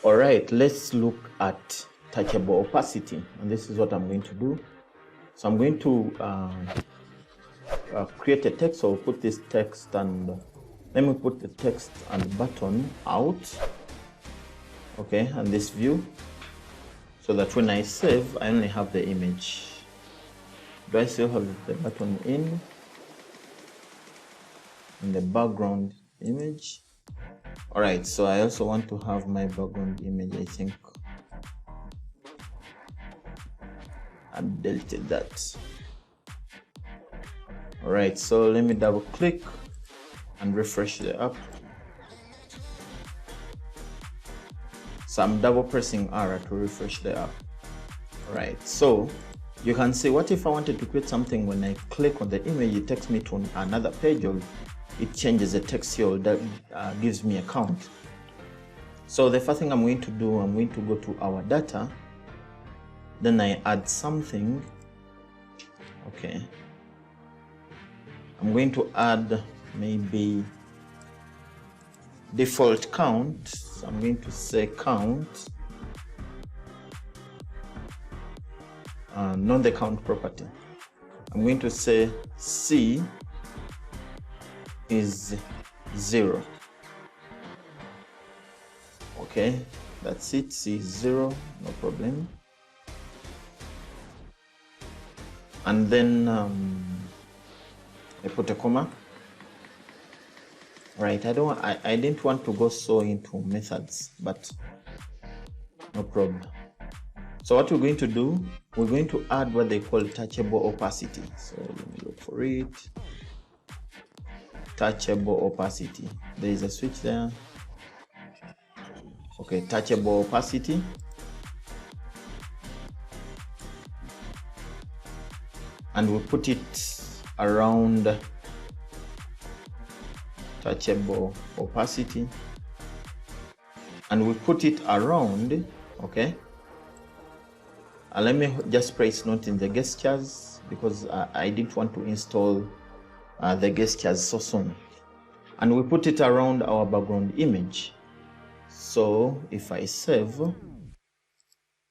All right, let's look at touchable opacity, and this is what I'm going to do. So I'm going to create a text. So I'll put this text, and let me put the text and button out, okay, and this view, so that when I save, I only have the image. Do I still have the button in the background image? All right, so I also want to have my background image. I think I've deleted that. All right, so let me double click and refresh the app. So I'm double pressing R to refresh the app. All right, so you can see, what if I wanted to create something? When I click on the image, it takes me to another page, or it changes the text here that gives me a count. So the first thing I'm going to do, I'm going to go to our data, then I add something. Okay, I'm going to add maybe default count. So I'm going to say count, not the count property. I'm going to say C is 0. Okay, that's it. C is 0, no problem. And then I put a comma. Right, I didn't want to go so into methods, but no problem. So what we're going to do, we're going to add what they call touchable opacity. So let me look for it. Touchable opacity. There is a switch there. Okay, touchable opacity. And we put it around touchable opacity, and we put it around, okay. And let me just press note in the gestures, because I didn't want to install the gestures so soon. And we put it around our background image. So if I save,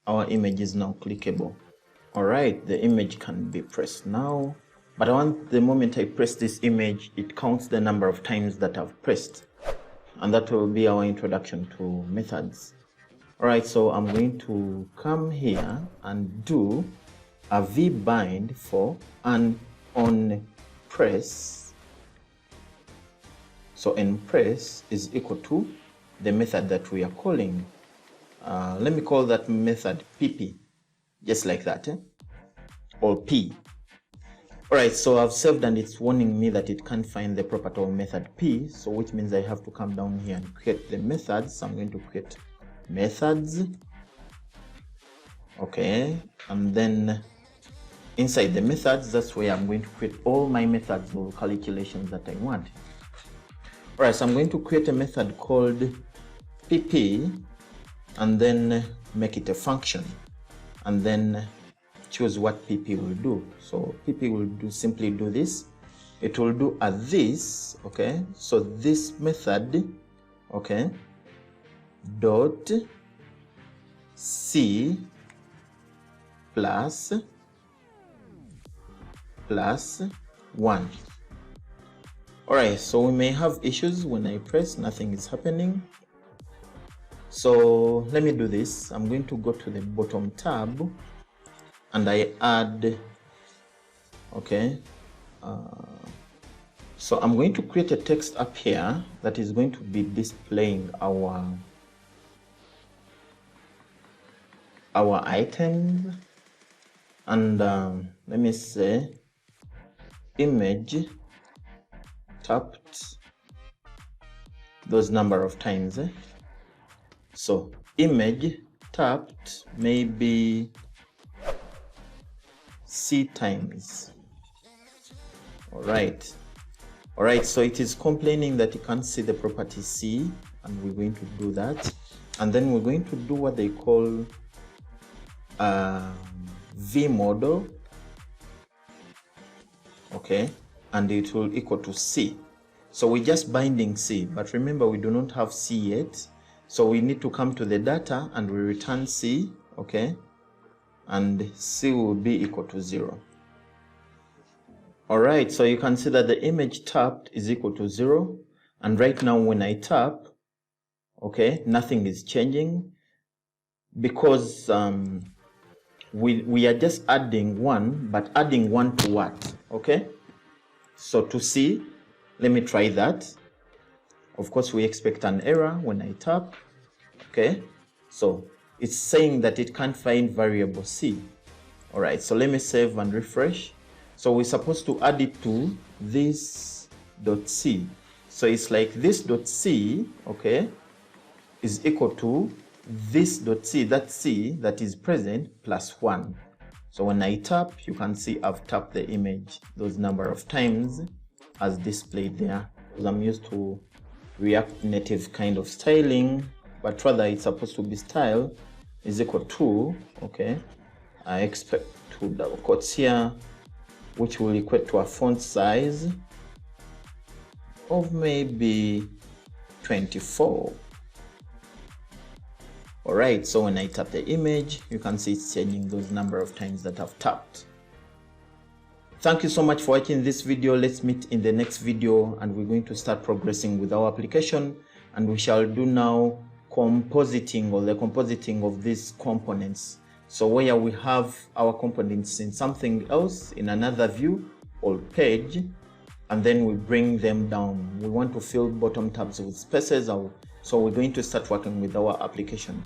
our image is now clickable. All right, the image can be pressed now, but I want, the moment I press this image, it counts the number of times that I've pressed, and that will be our introduction to methods. All right, so I'm going to come here and do a vbind for an on press. So on press is equal to the method that we are calling. Let me call that method pp, just like that, or p. All right, so I've saved, and it's warning me that it can't find the property of method p, so which means I have to come down here and create the methods. So I'm going to create methods. Okay, and then inside the methods, that's where I'm going to create all my methods or calculations that I want. All right, so I'm going to create a method called pp, and then make it a function, and then choose what pp will do. So pp will do, simply do this. It will do a this, okay. So this method, okay, dot c plus 1. All right, so we may have issues when I press, nothing is happening. So let me do this. I'm going to go to the bottom tab, and I add, okay, so I'm going to create a text up here that is going to be displaying our items, and let me say image tapped those number of times. So image tapped maybe C times. All right, so it is complaining that you can't see the property C, and we're going to do that, and then we're going to do what they call V model, okay, and it will equal to C. So we're just binding C, but remember we do not have C yet. So we need to come to the data and we return C, okay? And C will be equal to 0. All right, so you can see that the image tapped is equal to 0. And right now when I tap, okay, nothing is changing because we are just adding 1, but adding 1 to what? Okay, so to C, let me try that. Of course, we expect an error when I tap. Okay, so it's saying that it can't find variable C. All right, so let me save and refresh. So we're supposed to add it to this dot C. So it's like this dot C, okay, is equal to this dot C, that C that is present, plus 1. So when I tap, you can see I've tapped the image those number of times as displayed there, because I'm used to React Native kind of styling, but rather it's supposed to be style is equal to, okay, I expect two double quotes here, which will equate to a font size of maybe 24. All right, so when I tap the image, you can see it's changing those number of times that I've tapped. Thank you so much for watching this video. Let's meet in the next video and we're going to start progressing with our application, and we shall do now compositing, or the compositing of these components. So where we have our components in something else, in another view or page, and then we bring them down. We want to fill bottom tabs with spaces, so we're going to start working with our application.